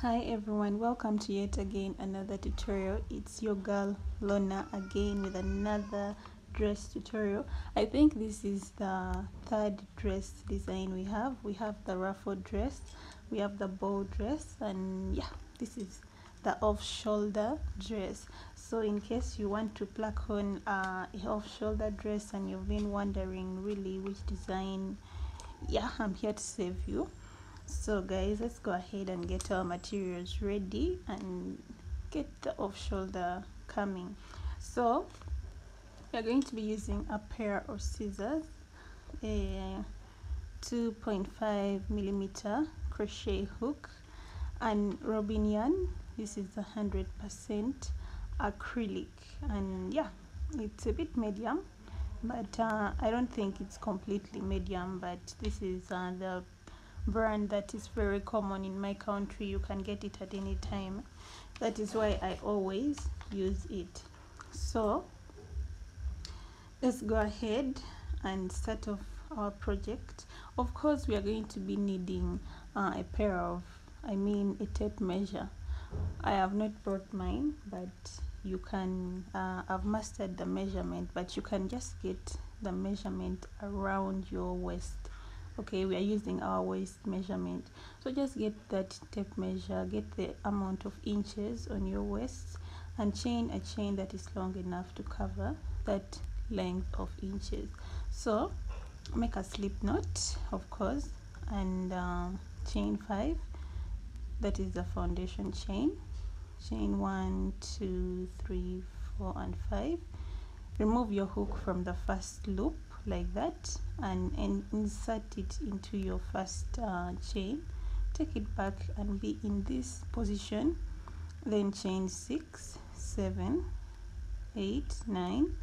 Hi everyone, welcome to yet again another tutorial. It's your girl Lona again with another dress tutorial. I think this is the third dress design we have. We have the ruffled dress, we have the bow dress, and yeah, this is the off-shoulder dress. So in case you want to pluck on a off-shoulder dress and you've been wondering really which design, yeah, I'm here to save you. So guys, let's go ahead and get our materials ready and get the off shoulder coming. So we're going to be using a pair of scissors, a 2.5 millimeter crochet hook, and robin yarn. This is 100% acrylic, and yeah, it's a bit medium, but I don't think it's completely medium, but this is the brand that is very common in my country. You can get it at any time. That is why I always use it. So let's go ahead and start off our project. Of course, we are going to be needing a tape measure. I have not brought mine, but you can I've mastered the measurement, but you can just get the measurement around your waist. Okay, we are using our waist measurement, so just get that tape measure, get the amount of inches on your waist, and chain a chain that is long enough to cover that length of inches. So make a slip knot, of course, and chain 5. That is the foundation chain. Chain 1, 2, 3, 4, and 5. Remove your hook from the first loop like that, and insert it into your first chain. Take it back and be in this position. Then chain 6, 7, 8, 9,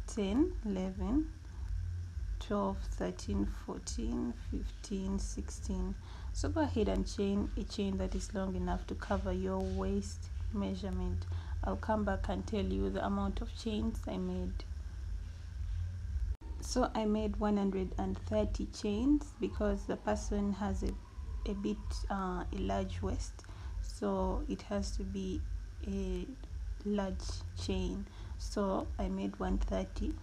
10, 11, 12, 13, 14, 15, 16. So go ahead and chain a chain that is long enough to cover your waist measurement. I'll come back and tell you the amount of chains I made. So I made 130 chains because the person has a bit a large waist, so it has to be a large chain. So I made 130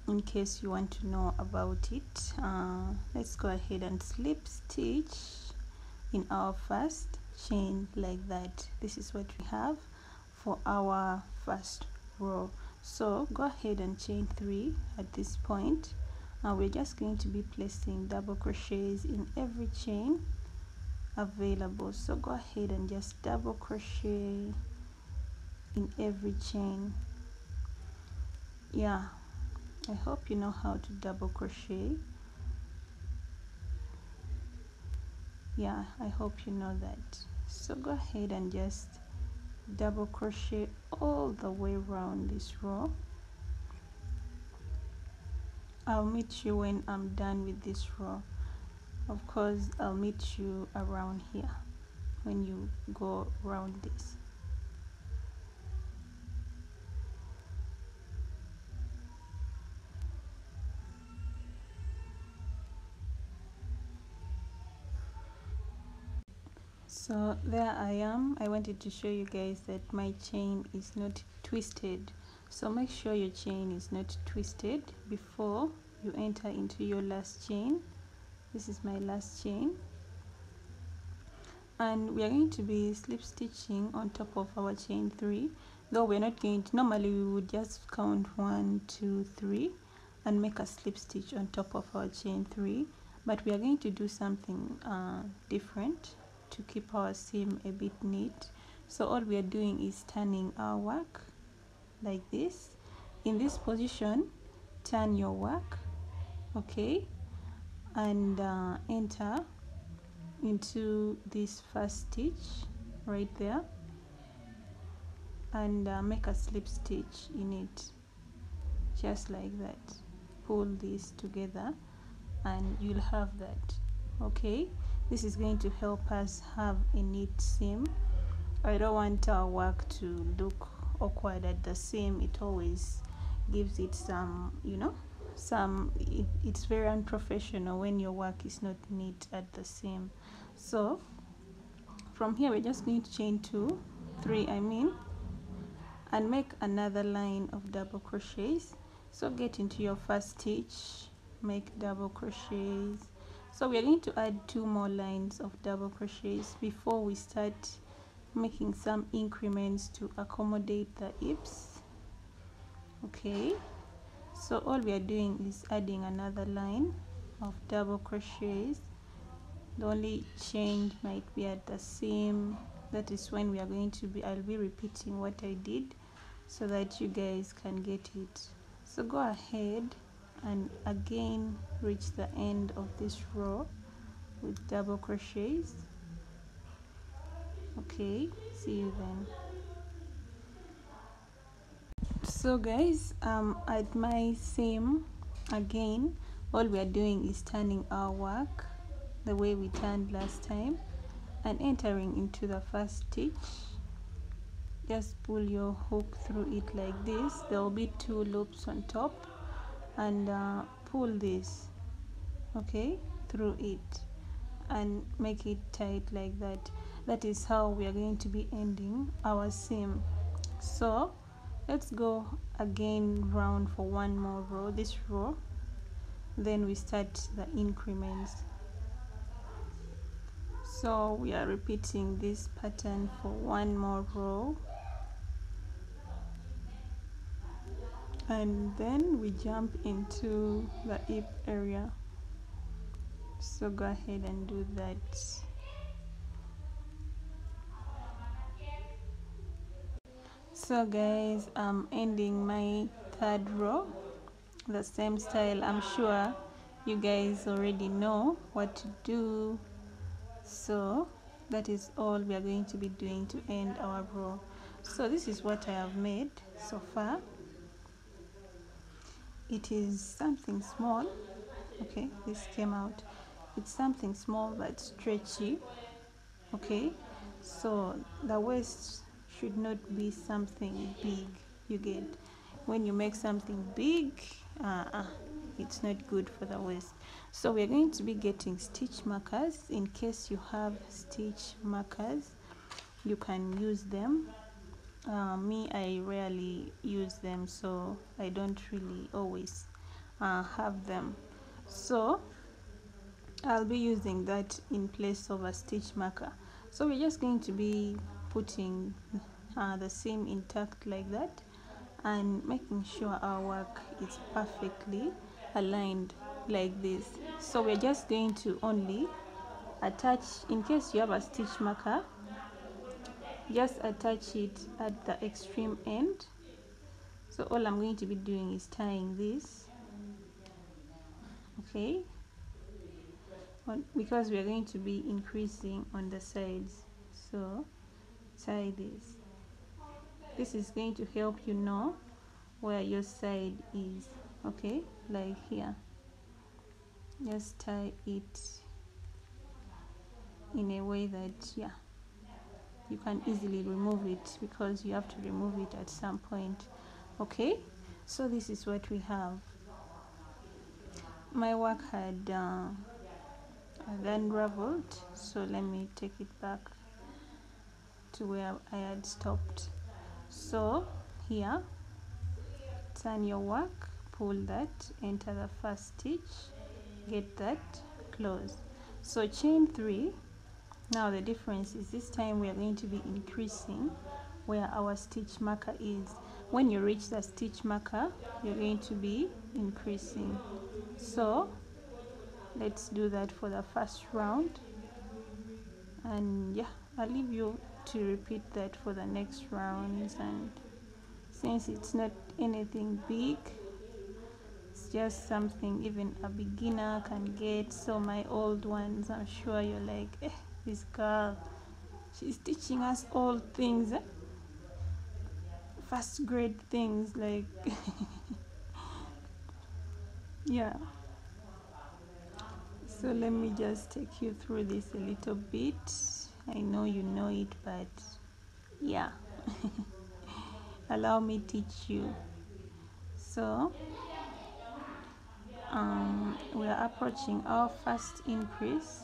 in case you want to know about it. Let's go ahead and slip stitch in our first chain like that. This is what we have for our first row. So go ahead and chain 3 at this point. We're just going to be placing double crochets in every chain available. So go ahead and just double crochet in every chain. Yeah, I hope you know how to double crochet. Yeah, I hope you know that. So go ahead and just double crochet all the way around this row. I'll meet you when I'm done with this row. Of course, I'll meet you around here when you go around this. So there I am. I wanted to show you guys that my chain is not twisted. So make sure your chain is not twisted before you enter into your last chain. This is my last chain. And we are going to be slip stitching on top of our chain 3, though we're not going to, normally we would just count 1, 2, 3 and make a slip stitch on top of our chain 3, but we are going to do something different to keep our seam a bit neat. So all we are doing is turning our work like this. In this position, turn your work, okay, and enter into this first stitch right there, and make a slip stitch in it just like that. Pull this together and you'll have that. Okay, this is going to help us have a neat seam. I don't want our work to look awkward at the seam. It always gives it some, you know, it's very unprofessional when your work is not neat at the seam. So from here we're just going to chain 2 3 and make another line of double crochets. So get into your first stitch, make double crochets. So we are going to add 2 more lines of double crochets before we start making some increments to accommodate the hips. Okay, so all we are doing is adding another line of double crochets. The only change might be at the seam. That is when we are going to be, I'll be repeating what I did so that you guys can get it. So go ahead and again reach the end of this row with double crochets. Okay, see you then. So guys, at my seam again, all we are doing is turning our work the way we turned last time and entering into the first stitch. Just pull your hook through it like this. There will be 2 loops on top, and pull this, okay, through it and make it tight like that. That is how we are going to be ending our seam. So let's go again round for one more row, this row, then we start the increments. So we are repeating this pattern for one more row, and then we jump into the hip area. So go ahead and do that. So guys, I'm ending my 3rd row the same style. I'm sure you guys already know what to do, so that is all we are going to be doing to end our row. So this is what I have made so far. It is something small. Okay, this came out. It's something small but stretchy. Okay, so the waist should not be something big. You get, when you make something big, it's not good for the waist. So we're going to be getting stitch markers. In case you have stitch markers, you can use them. Me, I rarely use them, so I don't really always have them. So I'll be using that in place of a stitch marker. So we're just going to be putting the seam intact like that and making sure our work is perfectly aligned like this. So we're just going to only attach, in case you have a stitch marker, just attach it at the extreme end. So all I'm going to be doing is tying this, okay, because we are going to be increasing on the sides. So tie this. This is going to help you know where your side is, okay, like here. Just tie it in a way that, yeah, you can easily remove it, because you have to remove it at some point. Okay, so this is what we have. My work had unraveled, so let me take it back to where I had stopped. So here, turn your work, pull that, enter the first stitch, get that, close. So chain 3. Now the difference is this time we are going to be increasing where our stitch marker is. When you reach the stitch marker, you're going to be increasing. So let's do that for the first round, and yeah, I'll leave you to repeat that for the next rounds. And since it's not anything big, it's just something even a beginner can get. So my old ones, I'm sure you're like, this girl, she's teaching us all things, first grade things, like yeah. So let me just take you through this a little bit. I know you know it, but yeah, allow me teach you. So we are approaching our first increase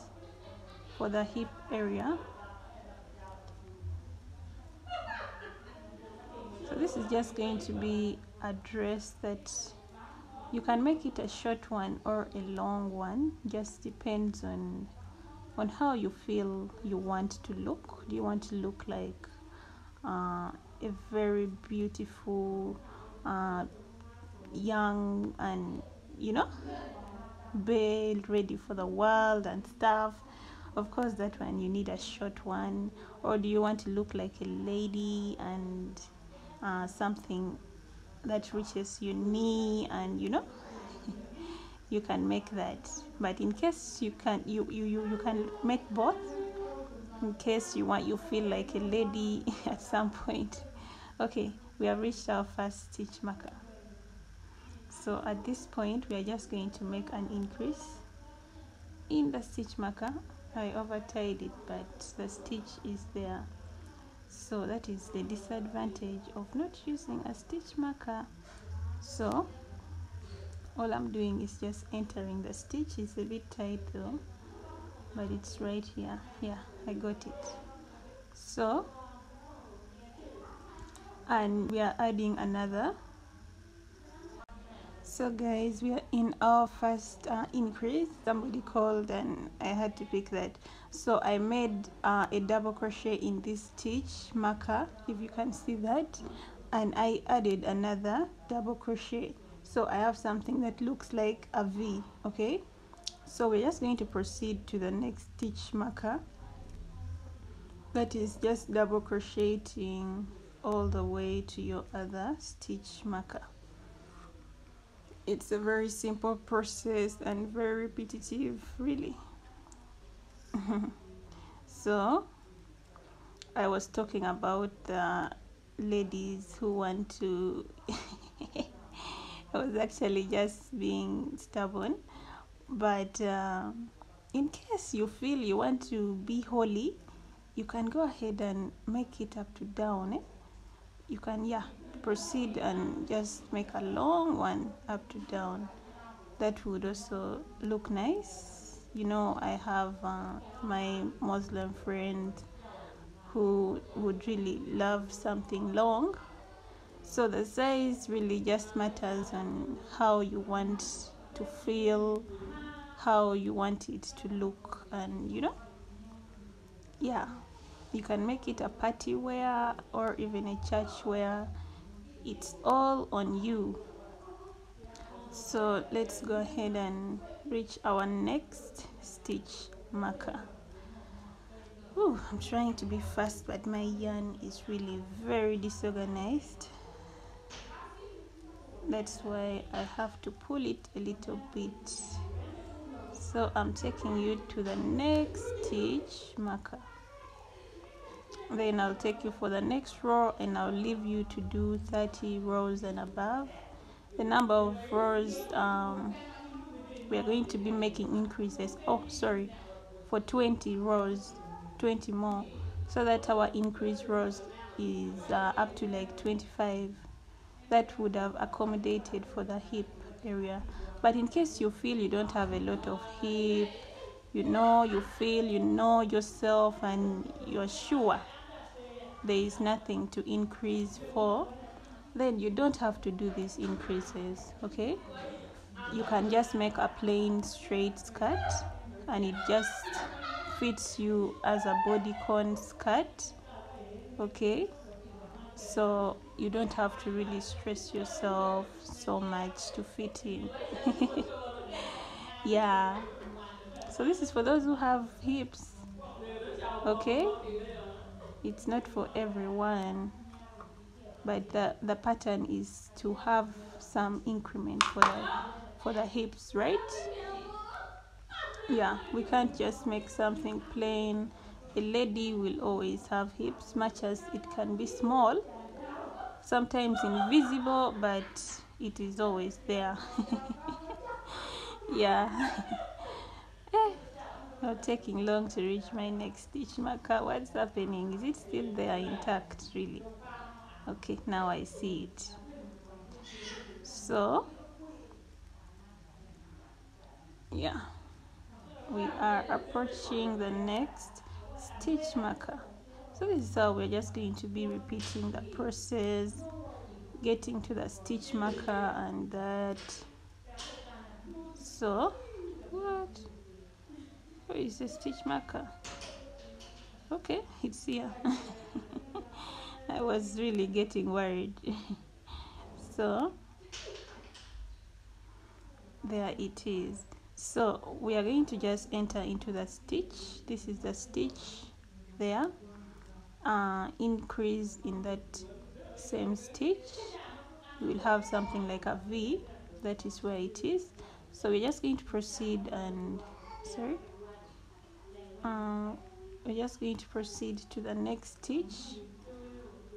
for the hip area. this is just going to be a dress that you can make it a short one or a long one, just depends on how you feel you want to look. Do you want to look like a very beautiful young and belle, ready for the world and stuff? Of course, that one you need a short one. Or do you want to look like a lady and something that reaches your knee, and you can make that. But in case you can, you can make both, in case you feel like a lady at some point. Okay, we have reached our first stitch marker. So at this point, we are just going to make an increase in the stitch marker. I over tied it, but the stitch is there. So that is the disadvantage of not using a stitch marker. So all I'm doing is just entering the stitch. It's a bit tight though, but it's right here. Yeah, I got it. So, and we are adding another. So guys, we are in our first increase. Somebody called and I had to pick that. So I made a double crochet in this stitch marker, if you can see that, and I added another double crochet. So I have something that looks like a V. Okay, so we're just going to proceed to the next stitch marker, that is just double crocheting all the way to your other stitch marker. It's a very simple process and very repetitive, really. So I was talking about the ladies who want to I was actually just being stubborn, but in case you feel you want to be holy, you can go ahead and make it up to down. You can proceed and just make a long one up to down. That would also look nice. I have my Muslim friend who would really love something long, so the size really just matters on how you want to feel, how you want it to look, and you can make it a party wear or even a church wear. It's all on you. So let's go ahead and reach our next stitch marker. Ooh, I'm trying to be fast, but my yarn is really very disorganized. That's why I have to pull it a little bit. So I'm taking you to the next stitch marker. Then I'll take you for the next row and I'll leave you to do 30 rows and above. The number of rows we are going to be making increases, for 20 rows, 20 more, so that our increase rows is up to like 25. That would have accommodated for the hip area. But in case you feel you don't have a lot of hip, you feel yourself and you're sure there is nothing to increase for, then you don't have to do these increases. Okay, you can just make a plain straight skirt and it just fits you as a bodycon skirt. Okay, so you don't have to really stress yourself so much to fit in. Yeah, so this is for those who have hips. Okay, it's not for everyone, but the pattern is to have some increment for the hips, right? Yeah, we can't just make something plain. A lady will always have hips, much as it can be small, sometimes invisible, but it is always there. Yeah. Not taking long to reach my next stitch marker. What's happening? Is it still there intact, really? Okay, now I see it. So yeah, we are approaching the next stitch marker. So this is how we're just going to be repeating the process getting to the stitch marker and that. So what? Where is the stitch marker? Okay, it's here. I was really getting worried. So there it is. So we are going to just enter into the stitch. This is the stitch there. Increase in that same stitch. We will have something like a V. That is where it is. So we're just going to proceed and we're just going to proceed to the next stitch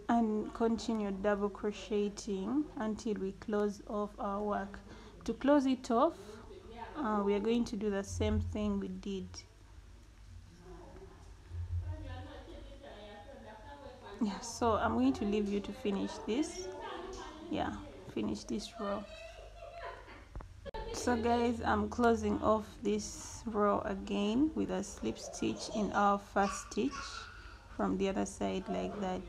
and continue double crocheting until we close off our work. To close it off, we are going to do the same thing we did. Yeah, so I'm going to leave you to finish this. Yeah, finish this row. So guys, I'm closing off this row again with a slip stitch in our first stitch from the other side like that.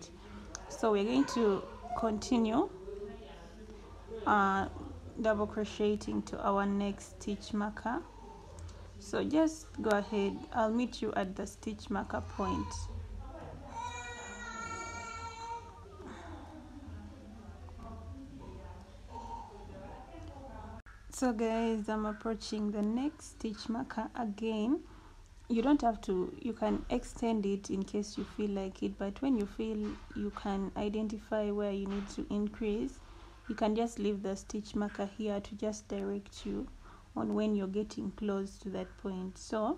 So we're going to continue double crocheting to our next stitch marker. So just go ahead, I'll meet you at the stitch marker point. So guys, I'm approaching the next stitch marker again. You don't have to, you can extend it in case you feel like it, but when you feel you can identify where you need to increase, you can just leave the stitch marker here to just direct you on when you're getting close to that point. So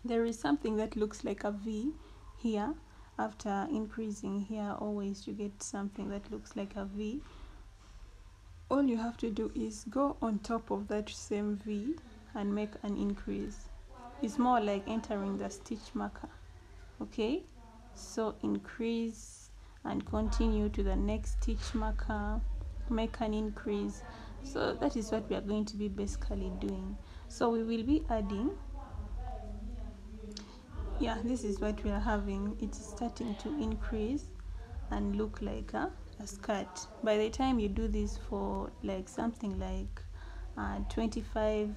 there is something that looks like a V here. After increasing here, always you get something that looks like a V. All you have to do is go on top of that same V and make an increase. It's more like entering the stitch marker. Okay, so increase and continue to the next stitch marker, make an increase. So that is what we are going to be basically doing. So we will be adding, yeah, this is what we are having. It is starting to increase and look like a skirt. By the time you do this for like something like 25,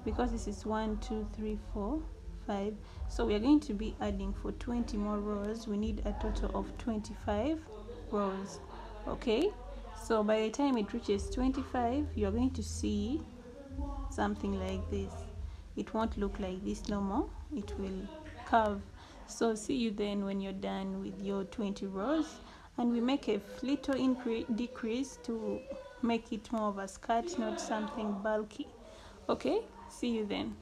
because this is 1 2 3 4 5, so we are going to be adding for 20 more rows. We need a total of 25 rows. Okay, so by the time it reaches 25, you're going to see something like this. It won't look like this no more, it will curve. So see you then when you're done with your 20 rows, and we make a little decrease to make it more of a skirt, not something bulky. Okay, see you then.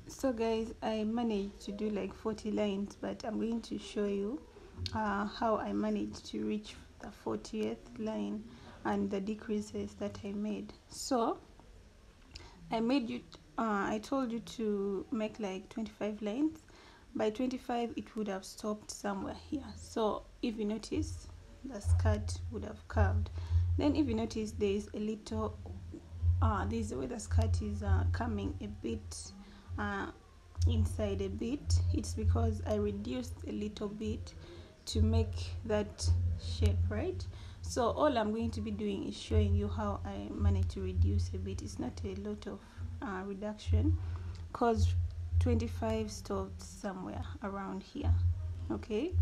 So guys, I managed to do like 40 lines, but I'm going to show you how I managed to reach the 40th line and the decreases that I made. So I told you to make like 25 lines. By 25 it would have stopped somewhere here. So if you notice, the skirt would have curved. Then if you notice, there is a little this is where the skirt is coming a bit inside a bit. It's because I reduced a little bit to make that shape, right? So all I'm going to be doing is showing you how I managed to reduce a bit. It's not a lot of reduction, because 25 stopped somewhere around here. Okay,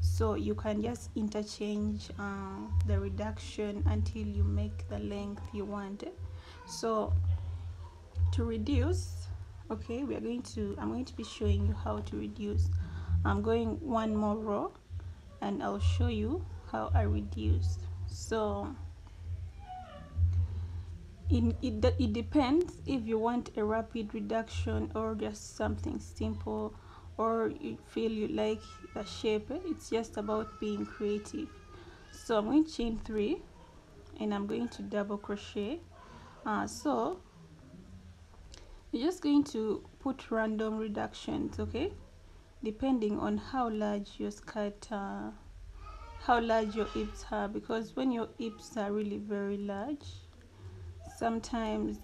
so you can just interchange the reduction until you make the length you want. So to reduce, okay, I'm going to be showing you how to reduce. I'm going one more row and I'll show you how I reduced. So it depends if you want a rapid reduction or just something simple, or you feel you like the shape. It's just about being creative. So I'm going to chain 3 and I'm going to double crochet. So you're just going to put random reductions, okay, depending on how large your skirt how large your hips are, because when your hips are really very large, sometimes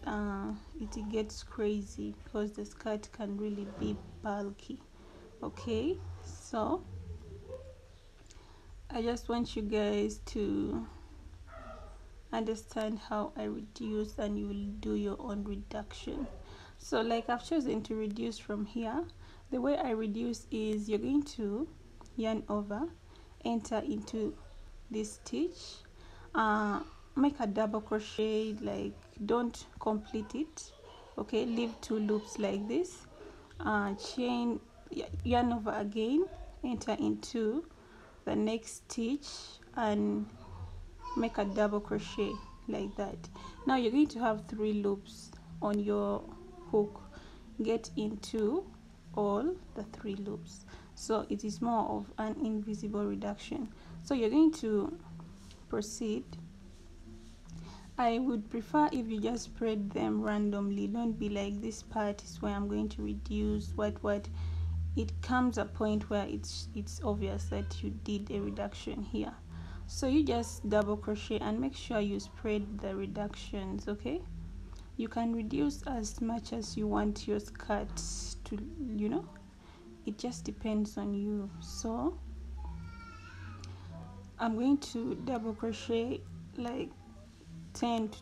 it gets crazy because the skirt can really be bulky. Okay, so I just want you guys to understand how I reduce, and you will do your own reduction. So like I've chosen to reduce from here. The way I reduce is you're going to yarn over, enter into this stitch, make a double crochet, like don't complete it, okay, leave 2 loops like this, chain, yarn over again, enter into the next stitch and make a double crochet like that. Now you're going to have 3 loops on your hook. Get into all the 3 loops, so it is more of an invisible reduction. So you're going to proceed. I would prefer if you just spread them randomly. Don't be like, this part is where I'm going to reduce what. It comes a point where it's obvious that you did a reduction here. So you just double crochet and make sure you spread the reductions, okay? You can reduce as much as you want your skirt to, you know, it just depends on you. So I'm going to double crochet like 10 to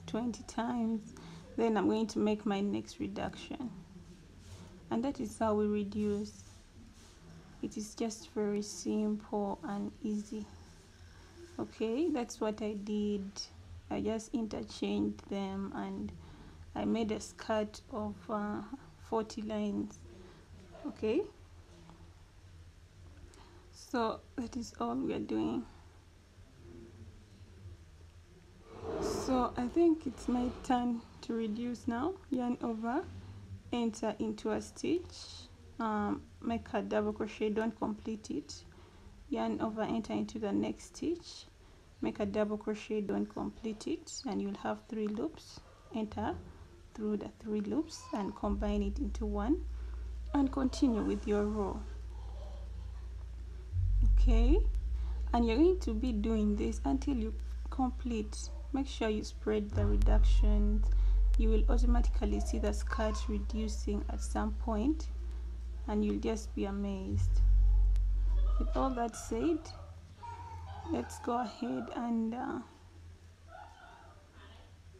20 times, then I'm going to make my next reduction, and that is how we reduce. It is just very simple and easy. Okay, that's what I did. I just interchanged them and I made a skirt of 40 lines. Okay, so that is all we are doing. So I think it's my turn to reduce now. Yarn over, enter into a stitch, make a double crochet, don't complete it, yarn over, enter into the next stitch, make a double crochet, don't complete it, and you'll have 3 loops. Enter through the 3 loops and combine it into one and continue with your row. Okay, and you're going to be doing this until you complete. Make sure you spread the reductions. You will automatically see the skirt reducing at some point and you'll just be amazed. With all that said, let's go ahead and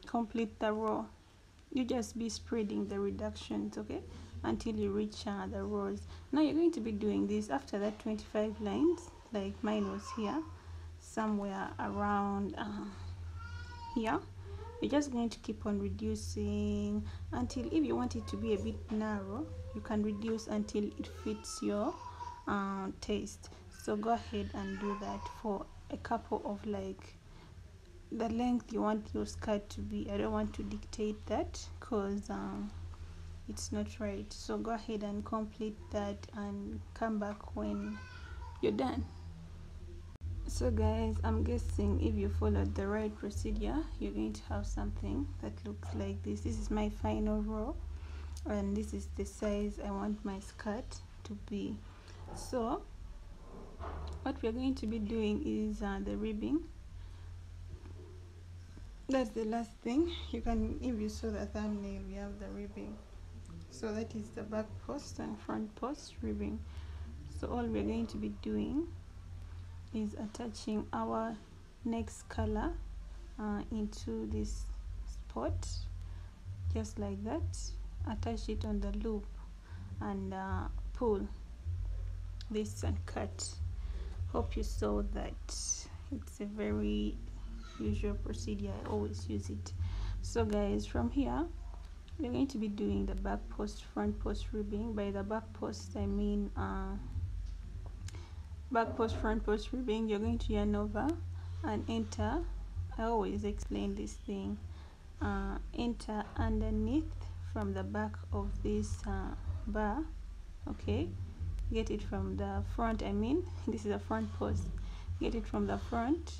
complete the row. You just be spreading the reductions, okay, until you reach the rows. Now you're going to be doing this after that 25 lines, like mine was here, somewhere around here. You're just going to keep on reducing until, if you want it to be a bit narrow, you can reduce until it fits your taste. So go ahead and do that for a couple of, like, the length you want your skirt to be. I don't want to dictate that because it's not right. So go ahead and complete that and come back when you're done. So guys, I'm guessing if you followed the right procedure, you're going to have something that looks like this. This is my final row and this is the size I want my skirt to be. So what we're going to be doing is the ribbing. That's the last thing. You can, if you saw the thumbnail, we have the ribbing. So that is the back post and front post ribbing. So all we're going to be doing is attaching our next color into this spot, just like that. Attach it on the loop and pull this and cut. Hope you saw that. It's a very usual procedure. I always use it. So guys, from here we're going to be doing the back post front post ribbing. By the back post I mean back post front post ribbing. You're going to yarn over and enter. I always explain this thing. Enter underneath from the back of this bar, okay, get it from the front. I mean, this is a front post. Get it from the front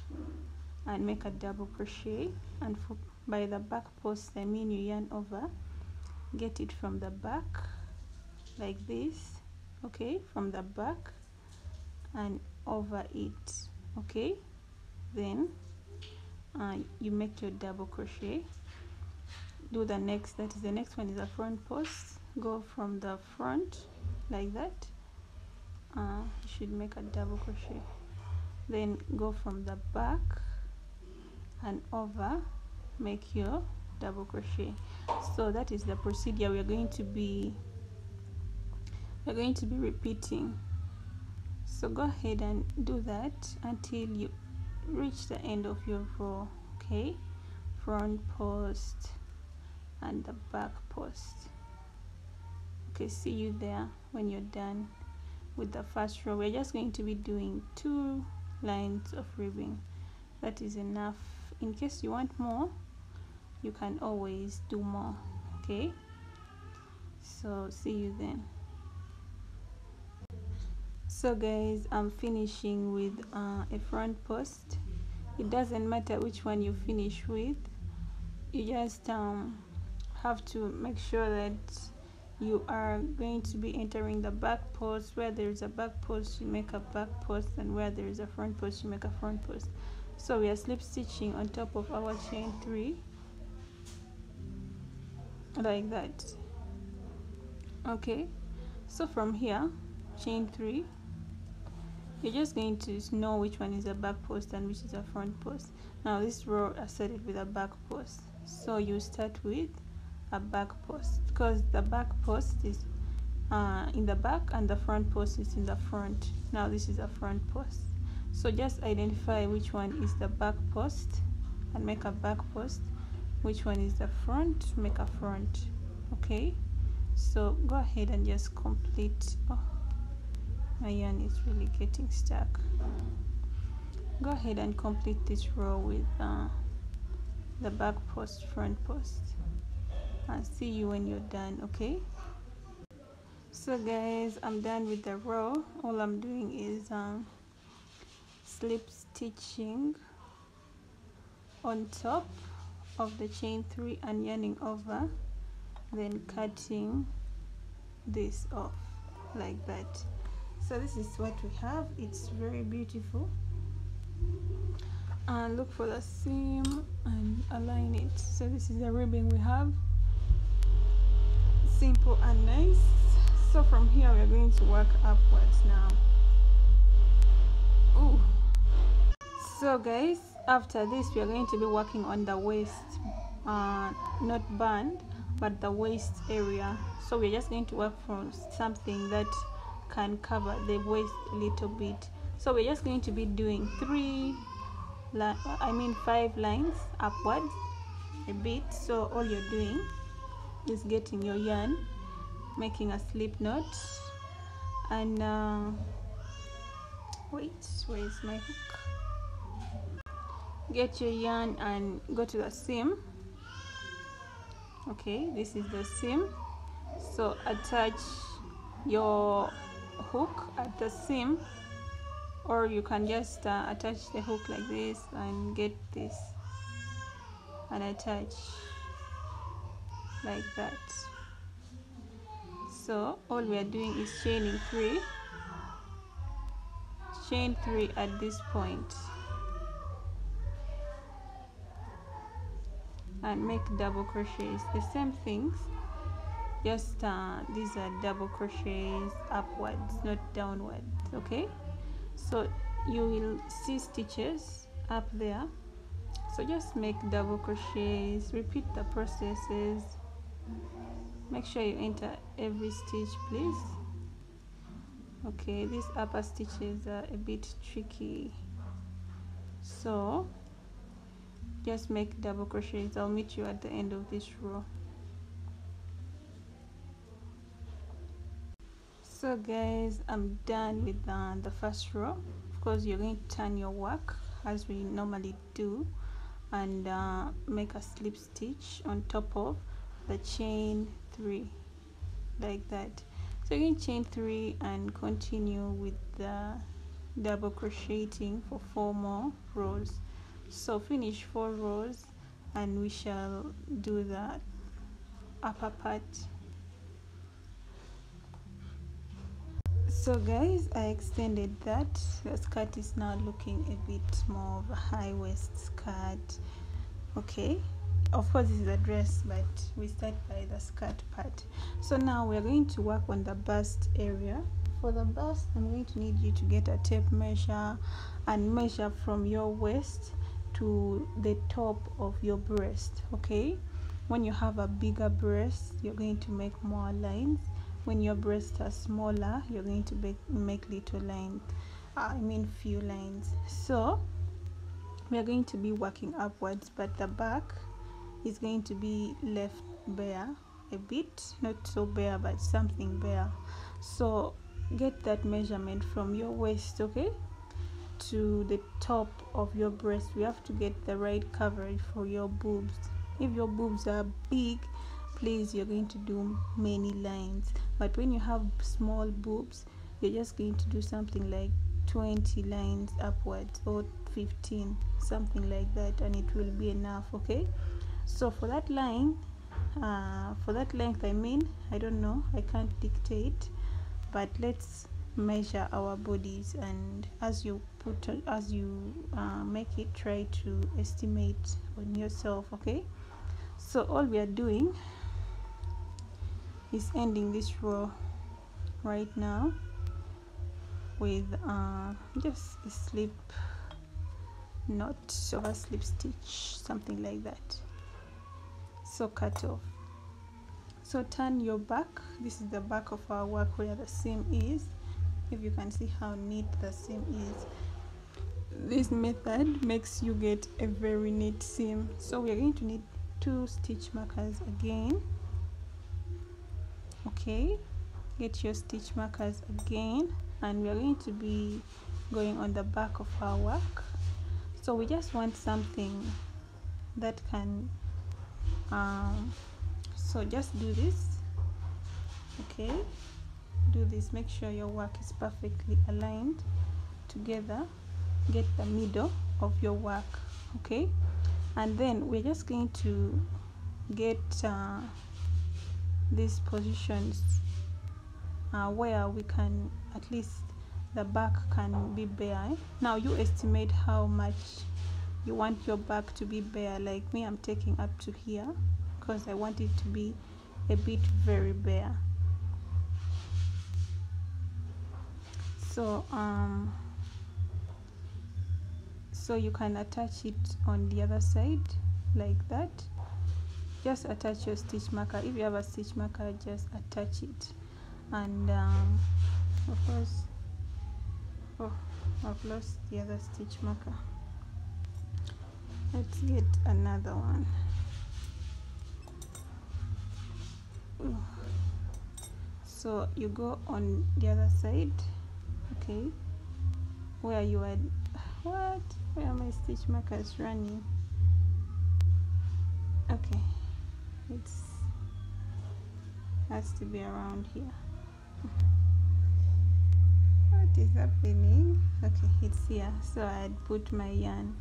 and make a double crochet, and by the back post I mean you yarn over, get it from the back like this, okay, from the back and over it, okay. Then you make your double crochet, do the next, that is the next one is a front post. Go from the front like that. You should make a double crochet then go from the back and over, make your double crochet. So that is the procedure we're going to be repeating. So go ahead and do that until you reach the end of your row. Okay, front post and the back post. Okay, see you there when you're done with the first row. We're just going to be doing 2 lines of ribbing. That is enough. In case you want more, you can always do more. Okay, so see you then. So guys, I'm finishing with a front post. It doesn't matter which one you finish with, you just have to make sure that you are going to be entering the back post. Where there is a back post, you make a back post, and where there is a front post, you make a front post. So we are slip stitching on top of our chain 3 like that. Okay, so from here, chain 3, you're just going to know which one is a back post and which is a front post. Now this row I started with a back post, so you start with a back post because the back post is in the back and the front post is in the front. Now this is a front post, so just identify which one is the back post and make a back post, which one is the front, make a front. Okay, so go ahead and just complete. Oh, my yarn is really getting stuck. Go ahead and complete this row with the back post, front post. I'll see you when you're done. Okay, so guys, I'm done with the row. All I'm doing is slip stitching on top of the chain 3 and yarning over, then cutting this off like that. So this is what we have. It's very beautiful. And look for the seam and align it. So this is the ribbing we have. Simple and nice. So from here we are going to work upwards now. Ooh. So guys, after this we are going to be working on the waist, not band but the waist area. So we're just going to work from something that can cover the waist a little bit. So we're just going to be doing 5 lines upwards a bit. So all you're doing is getting your yarn, making a slip knot, and wait, where is my hook? Get your yarn and go to the seam. Okay, this is the seam. So attach your hook at the seam, or you can just attach the hook like this and get this and attach like that. So all we are doing is chaining 3, chain 3 at this point, and make double crochets. The same things, just these are double crochets upwards, not downwards. Okay, so you will see stitches up there, so just make double crochets, repeat the processes. Make sure you enter every stitch, please. Okay, these upper stitches are a bit tricky, so just make double crochets. I'll meet you at the end of this row. So guys, I'm done with the first row. Of course, you're going to turn your work as we normally do and make a slip stitch on top of the chain 3 like that. So you can chain 3 and continue with the double crocheting for 4 more rows. So finish 4 rows and we shall do the upper part. So guys, I extended that. The skirt is now looking a bit more of a high waist skirt. Okay, of course this is a dress, but we start by the skirt part. So now we're going to work on the bust area. for the bust, I'm going to need you to get a tape measure and measure from your waist to the top of your breast. Okay, when you have a bigger breast, you're going to make more lines. When your breasts are smaller, you're going to make little lines, few lines. So we are going to be working upwards, but the back is going to be left bare a bit, not so bare but something bare. So get that measurement from your waist, okay, to the top of your breast. We have to get the right coverage for your boobs. If your boobs are big, please, you're going to do many lines, but when you have small boobs, you're just going to do something like 20 lines upwards, or 15, something like that, and it will be enough. Okay, so for that line, for that length, I don't know, I can't dictate, but let's measure our bodies, and as you make it, try to estimate on yourself. Okay, so all we are doing is ending this row right now with just a slip knot or a slip stitch, something like that. So cut off. So turn your back. This is the back of our work where the seam is. If you can see how neat the seam is, this method makes you get a very neat seam. So we are going to need 2 stitch markers again. Okay, get your stitch markers again, and we are going to be going on the back of our work. So we just want something that can so just do this. Okay, do this, make sure your work is perfectly aligned together. Get the middle of your work. Okay, and then we're just going to get these positions where we can, at least the back can be bare. Now you estimate how much you want your back to be bare. Like me, I'm taking up to here because I want it to be a bit very bare. So so you can attach it on the other side like that. Just attach your stitch marker. If you have a stitch marker, just attach it. And of course, oh, I've lost the other stitch marker. Let's get another one. Ooh. So you go on the other side, okay, where you had, where are my stitch markers running? Okay, it's has to be around here. What is happening? Okay, it's here. So I had put my yarn,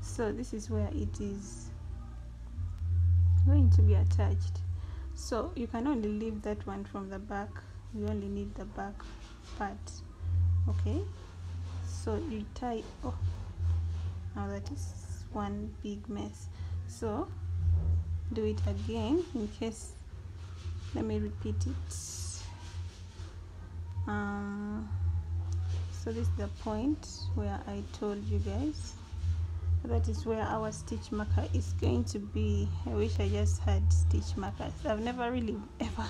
so this is where it is going to be attached. So you can only leave that one from the back. You only need the back part. Okay, so you tie, oh, now that is one big mess. So do it again in case, let me repeat it. So this is the point where I told you guys that is where our stitch marker is going to be. I wish I just had stitch markers. I've never really ever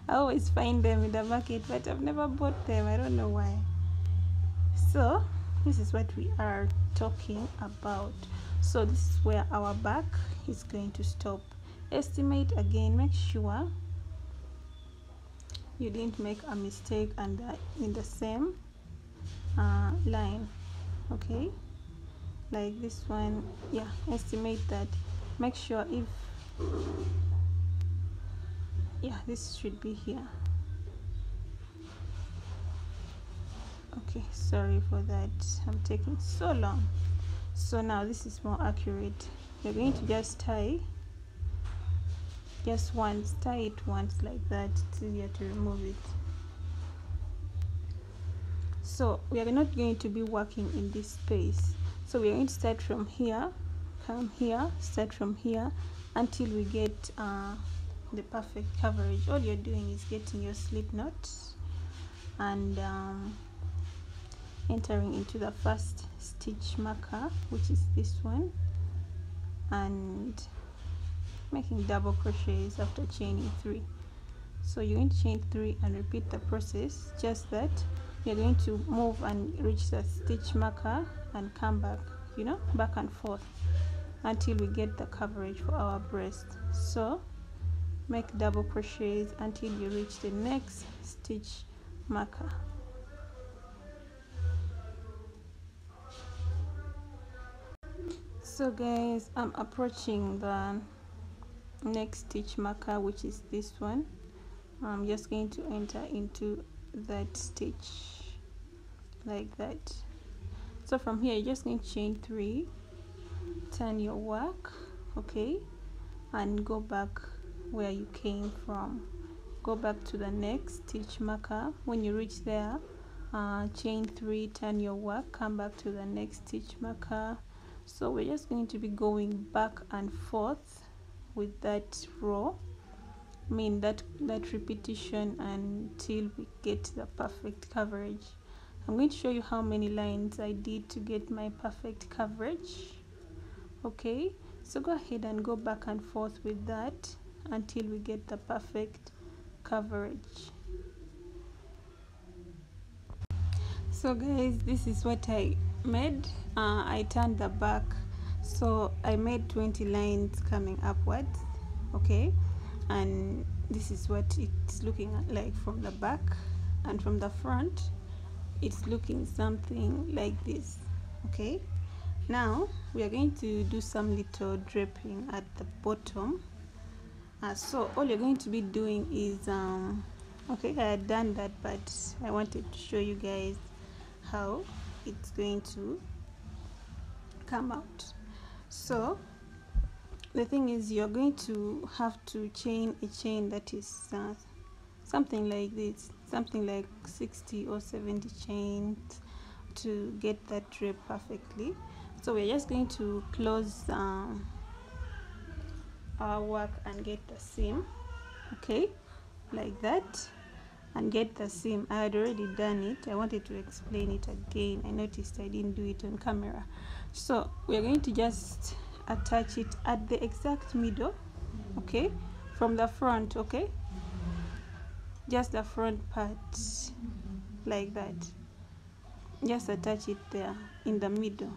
I always find them in the market, but I've never bought them. I don't know why. So this is what we are talking about. So this is where our back is going to stop. Estimate again, make sure you didn't make a mistake and in the same line. Okay, like this one, yeah, estimate that. Make sure if, yeah, this should be here. Okay, sorry for that, I'm taking so long. So now this is more accurate. You're going to just tie just once, tie it once like that. It's easier to remove it. So we are not going to be working in this space, so we are going to start from here, come here, start from here until we get the perfect coverage. All you're doing is getting your slip knot and entering into the first stitch marker, which is this one, and making double crochets after chaining 3. So you're going to chain 3 and repeat the process, just that you're going to move and reach the stitch marker and come back, you know, back and forth until we get the coverage for our breast. So make double crochets until you reach the next stitch marker. So guys, I'm approaching the next stitch marker, which is this one. I'm just going to enter into that stitch like that. So from here you're just going to chain 3, turn your work, okay, and go back where you came from. Go back to the next stitch marker. When you reach there, chain 3, turn your work, come back to the next stitch marker. So we're just going to be going back and forth with that row, I mean that repetition, until we get the perfect coverage. I'm going to show you how many lines I did to get my perfect coverage. Okay, so go ahead and go back and forth with that until we get the perfect coverage. So guys, this is what I made. I turned the back, so I made 20 lines coming upwards, okay, and this is what it's looking like from the back, and from the front it's looking something like this. Okay, now we are going to do some little draping at the bottom. So all you're going to be doing is okay, I had done that, but I wanted to show you guys how it's going to come out. So the thing is, you're going to have to chain a chain that is something like this, something like 60 or 70 chains to get that drape perfectly. So we're just going to close our work and get the seam, okay, like that, and get the seam. I had already done it. I wanted to explain it again. I noticed I didn't do it on camera. So we're going to just attach it at the exact middle, okay, from the front, okay, just the front part like that. Just attach it there in the middle.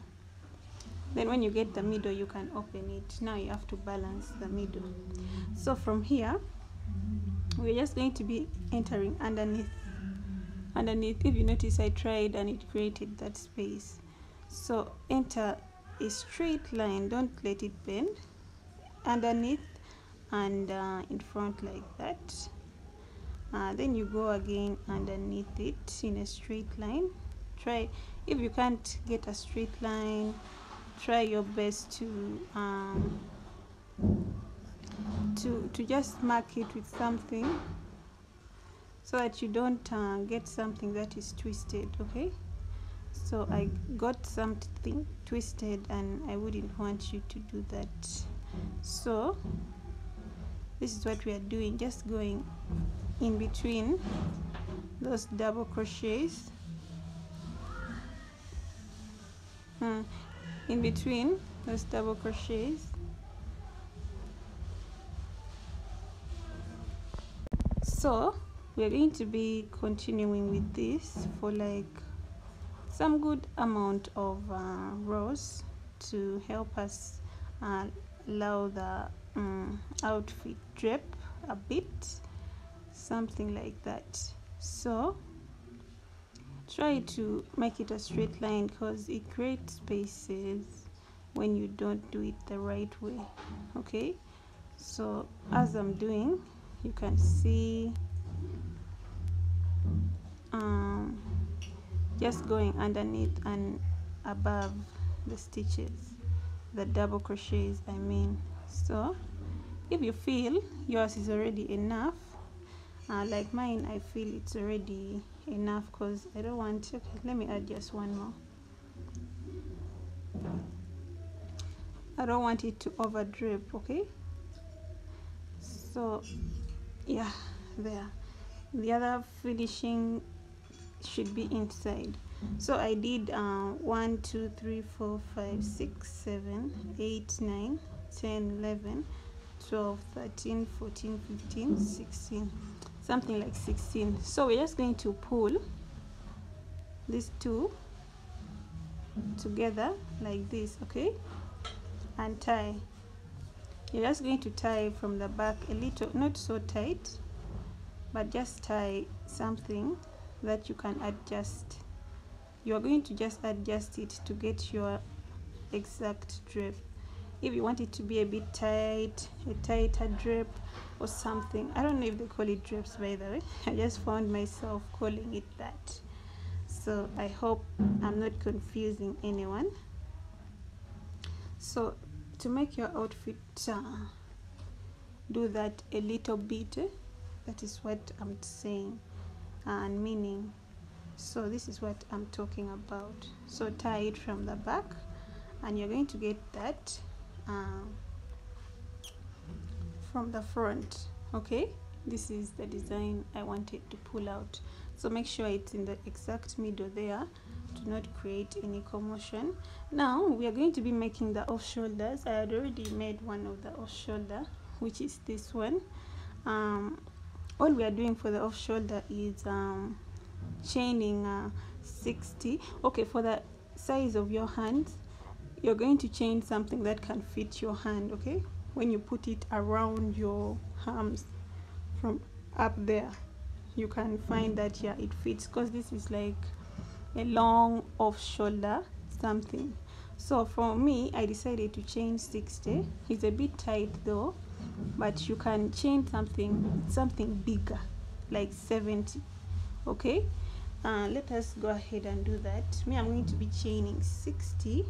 Then when you get the middle, you can open it. Now you have to balance the middle. So from here we're just going to be entering underneath. If you notice, I tried and it created that space. So enter a straight line, don't let it bend, underneath and in front like that. Then you go again underneath it in a straight line. Try, if you can't get a straight line, try your best to just mark it with something, so that you don't get something that is twisted. Okay, so I got something twisted and I wouldn't want you to do that. So this is what we are doing, just going in between those double crochets, in between those double crochets. So we're going to be continuing with this for like some good amount of rows to help us allow the outfit drape a bit, something like that. So try to make it a straight line, because it creates spaces when you don't do it the right way. Okay, so as I'm doing, you can see just going underneath and above the stitches, the double crochets I mean. So if you feel yours is already enough, like mine, I feel it's already enough, because I don't want, okay, let me add just one more. I don't want it to over drape. Okay, so yeah, there. The other finishing should be inside. So I did 1 2 3 4 5 6 7 8 9 10 11 12 13 14 15 16, something like 16. So we're just going to pull these two together like this, okay, and tie. You're just going to tie from the back a little, not so tight, but just tie something that you can adjust. You're going to just adjust it to get your exact drape. If you want it to be a bit tight, a tighter drape or something, I don't know if they call it drapes, by the way. I just found myself calling it that, so I hope I'm not confusing anyone. So to make your outfit do that a little bit, that is what I'm saying and meaning. So this is what I'm talking about. So tie it from the back, and you're going to get that from the front, okay. This is the design I wanted to pull out, so make sure it's in the exact middle there to not create any commotion. Now we are going to be making the off shoulders. I had already made one of the off shoulder, which is this one. All we are doing for the off shoulder is chaining 60. Okay, for the size of your hands, you're going to chain something that can fit your hand, okay. When you put it around your arms from up there, you can find that, yeah, it fits, because this is like a long off shoulder something. So for me, I decided to chain 60. It's a bit tight though, but you can chain something bigger, like 70, okay. Let us go ahead and do that. Me, I'm going to be chaining 60,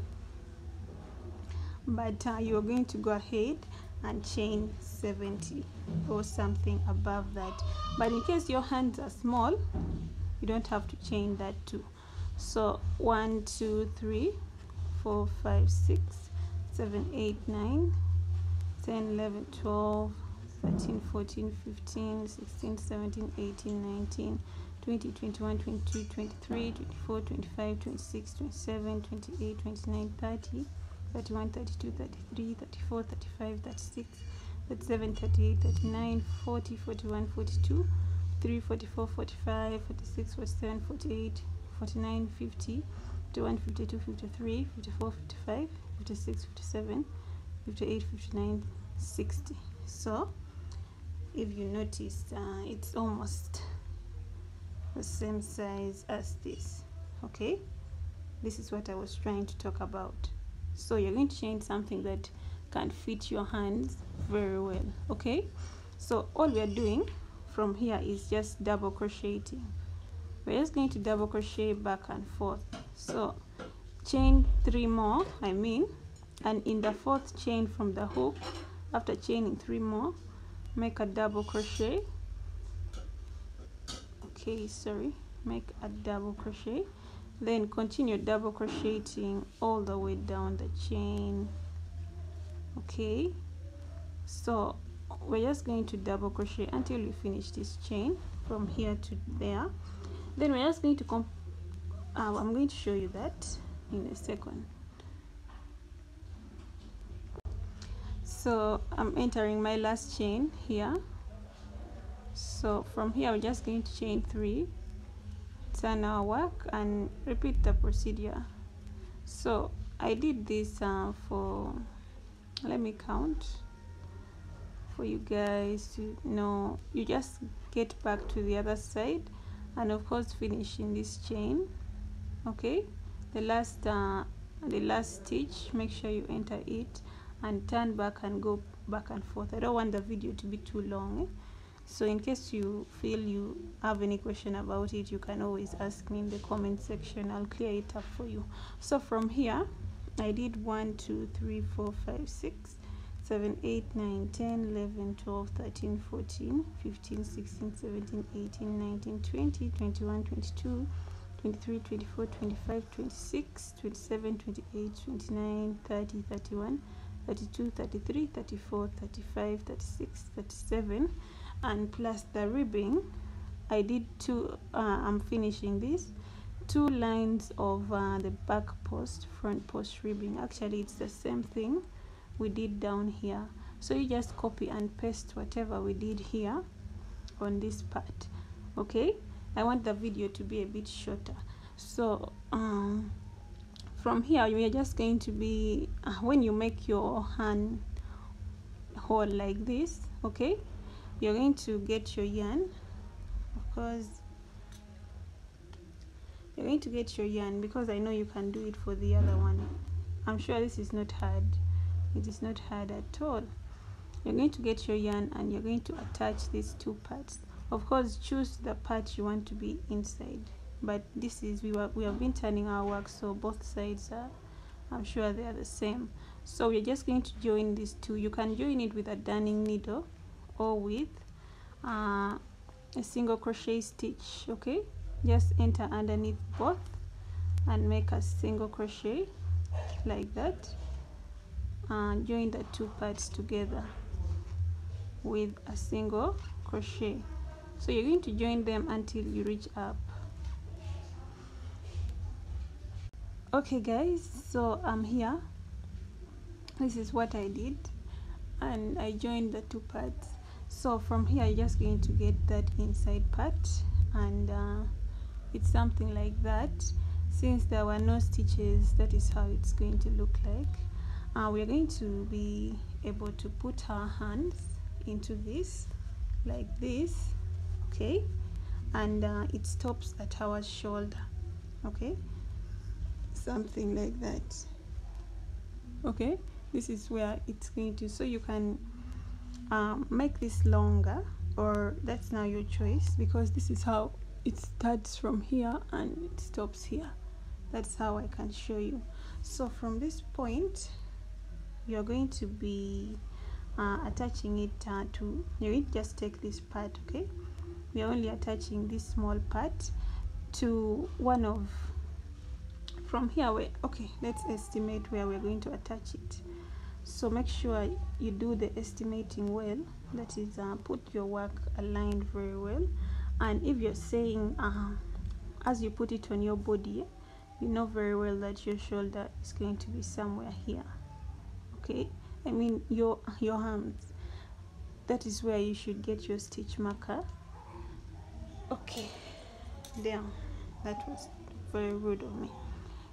but you're going to go ahead and chain 70 or something above that. But in case your hands are small, you don't have to chain that too. So 1 2 3 4 5 6 7 8 9 10 11 12 13 14 15 16 17 18 19 20 21 22 23 24 25 26 27 28 29 30 31 32 33 34 35 36 37 38 39 40 41 42 3 44 45 46 47 48 49 50 51 52 53 54 55 56 57 58 59 60. So if you notice, it's almost the same size as this, okay. This is what I was trying to talk about. So you're going to chain something that can fit your hands very well, okay. So all we are doing from here is just double crocheting. We're just going to double crochet back and forth. So chain 3 more, and in the 4th chain from the hook, after chaining 3 more, make a double crochet. Okay, sorry, make a double crochet, then continue double crocheting all the way down the chain, okay. So we're just going to double crochet until we finish this chain from here to there. Then we're just going to I'm going to show you that in a second. So I'm entering my last chain here. So from here we're just going to chain 3, turn our work, and repeat the procedure. So I did this for, let me count for you guys to know. You just get back to the other side, and of course finish in this chain, okay. The last stitch, make sure you enter it and turn back and go back and forth. I don't want the video to be too long, so in case you feel you have any question about it, you can always ask me in the comment section. I'll clear it up for you. So from here I did 1 2 3 4 5 6 7 8 9 10 11 12 13 14 15 16 17 18 19 20 21 22 23 24 25 26 27 28 29 30 31 32 33 34 35 36 37, and plus the ribbing I did two, I'm finishing this 2 lines of the back post, front post ribbing. Actually it's the same thing we did down here, so you just copy and paste whatever we did here on this part. Okay, I want the video to be a bit shorter, so from here we are just going to be when you make your hand hole like this, okay, you're going to get your yarn. Of course you're going to get your yarn, because I know you can do it for the other one. I'm sure this is not hard. It is not hard at all. You're going to get your yarn and you're going to attach these 2 parts. Of course choose the part you want to be inside, but this is we have been turning our work, so both sides are, I'm sure they are the same. So we're just going to join these 2. You can join it with a darning needle or with a single crochet stitch. Okay, just enter underneath both and make a single crochet like that, and join the 2 parts together with a single crochet. So you're going to join them until you reach up. Okay guys, so I'm here. This is what I did, and I joined the 2 parts. So from here you're just going to get that inside part, and it's something like that. Since there were no stitches, that is how it's going to look like. We're going to be able to put our hands into this like this, okay, and it stops at our shoulder, okay, something like that. Okay, this is where it's going to, so you can make this longer, or that's now your choice, because this is how it starts from here and it stops here. That's how I can show you. So from this point you're going to be attaching it to, you will just take this part, okay, we are only attaching this small part to one of, from here okay, let's estimate where we're going to attach it. So make sure you do the estimating well, that is put your work aligned very well. And if you're saying as you put it on your body, you know very well that your shoulder is going to be somewhere here, okay, I mean your hands, that is where you should get your stitch marker. Okay, there, that was very rude of me.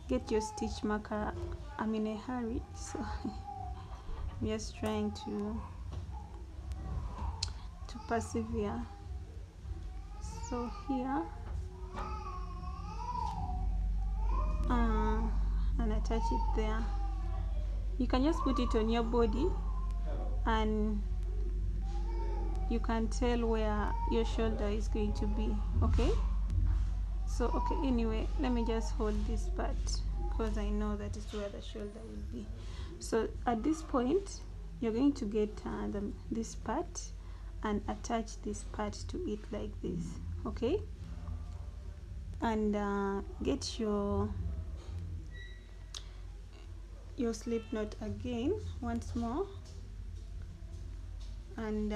Get your stitch marker. I'm in a hurry, so I'm just trying to persevere. So here and attach it there. You can just put it on your body and you can tell where your shoulder is going to be, okay. So okay, anyway, let me just hold this part because I know that is where the shoulder will be. So at this point you're going to get this part and attach this part to it like this, okay, and get your slip knot again once more, and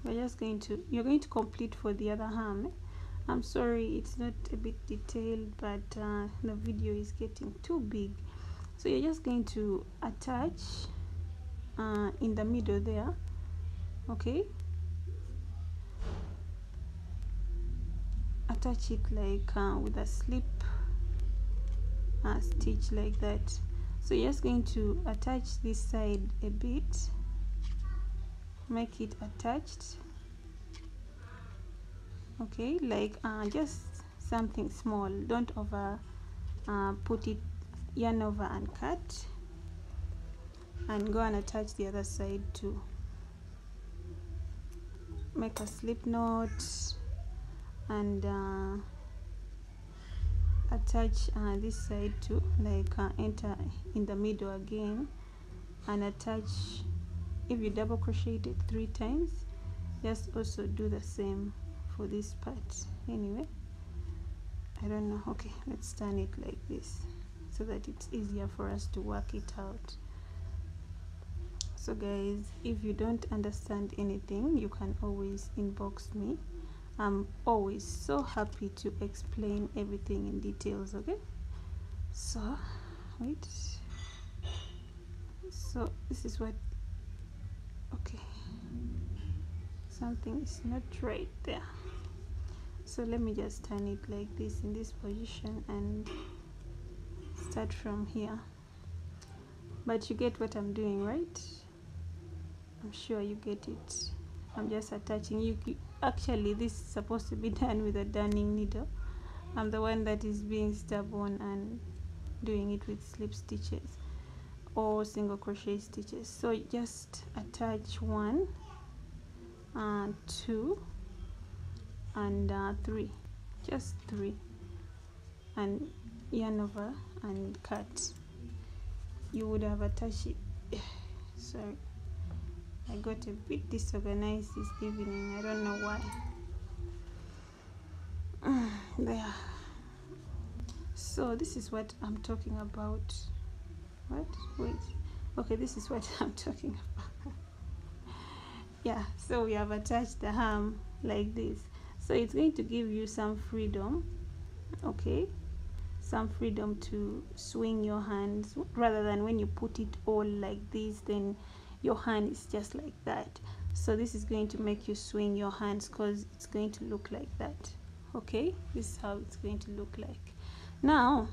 you're going to complete for the other arm. I'm sorry it's not a bit detailed, but the video is getting too big. So you're just going to attach in the middle there, okay, attach it like with a slip stitch like that. So you're just going to attach this side a bit, make it attached, okay, like just something small, don't over put it, yarn over and cut, and go and attach the other side too. Make a slip knot and attach this side too, like enter in the middle again and attach. If you double crochet it 3 times, just also do the same for this part. Anyway, I don't know, okay, let's turn it like this so that it's easier for us to work it out. So guys, if you don't understand anything, you can always inbox me I'm always so happy to explain everything in details. Okay, so wait, so this is what, okay, something is not right there, so let me just turn it like this in this position and start from here. But you get what I'm doing, right? I'm sure you get it. I'm just attaching. You actually, this is supposed to be done with a darning needle. I'm the one that is being stubborn and doing it with slip stitches or single crochet stitches. So just attach 1, 2, and 3, just 3, and yarn over and cut. You would have attached it. Sorry, I got a bit disorganized this evening. I don't know why. There. So this is what I'm talking about. What? Wait. Okay, this is what I'm talking about. Yeah, so we have attached the hem like this. So it's going to give you some freedom, okay? Some freedom to swing your hands, rather than when you put it all like this, then your hand is just like that. So this is going to make you swing your hands because it's going to look like that. Okay, this is how it's going to look like. Now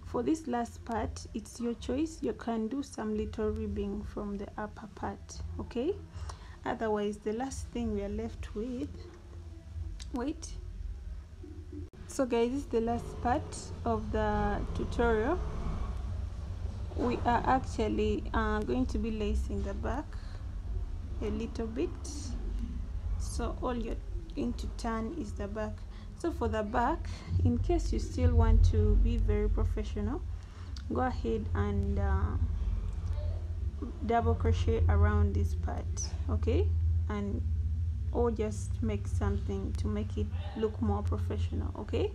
for this last part, it's your choice. You can do some little ribbing from the upper part, okay? Otherwise, the last thing we are left with, wait, so guys, this is the last part of the tutorial. We are actually going to be lacing the back a little bit. So all you're going to turn is the back. So for the back, in case you still want to be very professional, go ahead and double crochet around this part, okay? And or just make something to make it look more professional, okay?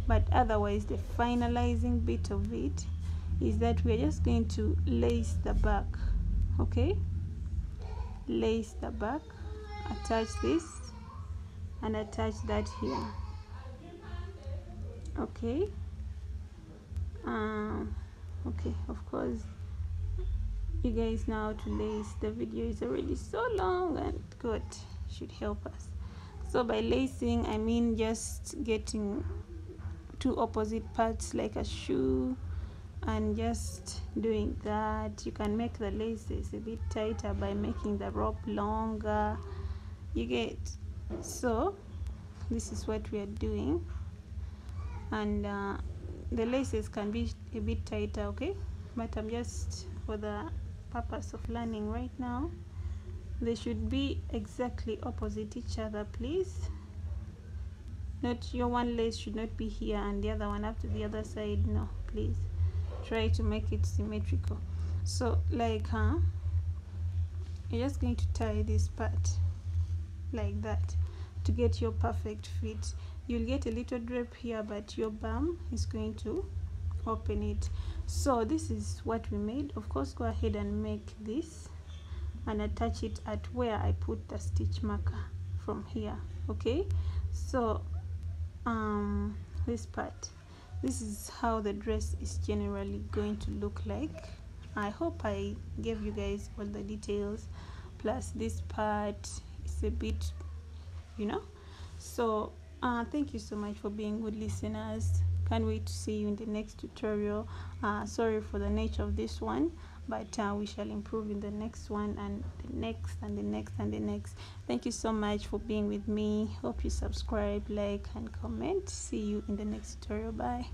But otherwise, the finalizing bit of it is that we're just going to lace the back, okay? Lace the back, attach this and attach that here, okay? Okay, of course you guys know how to lace. The video is already so long and good, should help us. So by lacing, I mean just getting two opposite parts like a shoe and just doing that. You can make the laces a bit tighter by making the rope longer, you get. So this is what we are doing, and the laces can be a bit tighter, okay? But I'm just, for the purpose of learning right now, they should be exactly opposite each other, please. Not your one lace should not be here and the other one up to the other side. No, please try to make it symmetrical. So like you're just going to tie this part like that to get your perfect fit. You'll get a little drape here, but your bum is going to open it. So this is what we made. Of course, go ahead and make this and attach it at where I put the stitch marker from here, okay? So this part, this is how the dress is generally going to look like. I hope I gave you guys all the details, plus this part is a bit, you know. So thank you so much for being good listeners. Can't wait to see you in the next tutorial. Sorry for the nature of this one, but we shall improve in the next one, and the next, and the next, and the next. Thank you so much for being with me. Hope you subscribe, like, and comment. See you in the next tutorial. Bye.